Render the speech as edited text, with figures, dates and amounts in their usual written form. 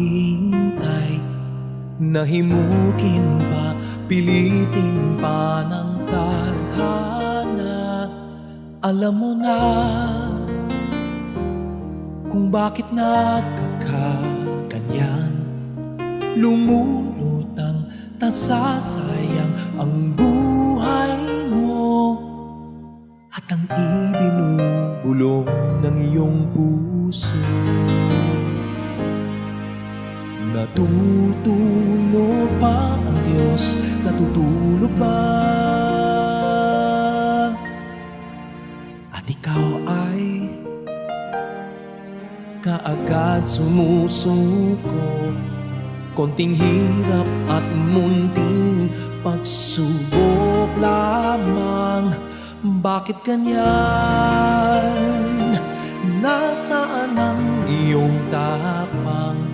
paghihintay, nahimukin pa, pilitin pa ng tadhana. Alam mo na kung bakit nagkakaganyan, lumulutang nasasayang ang buhay mo at ang ibinubulong ng iyong puso. Natutulog pa ang Diyos? Natutulog ba? At ikaw ay kaagad sumusuko, konting hirap at munting pagsubok lamang. Bakit ganyan? Nasaan ang iyong tapang?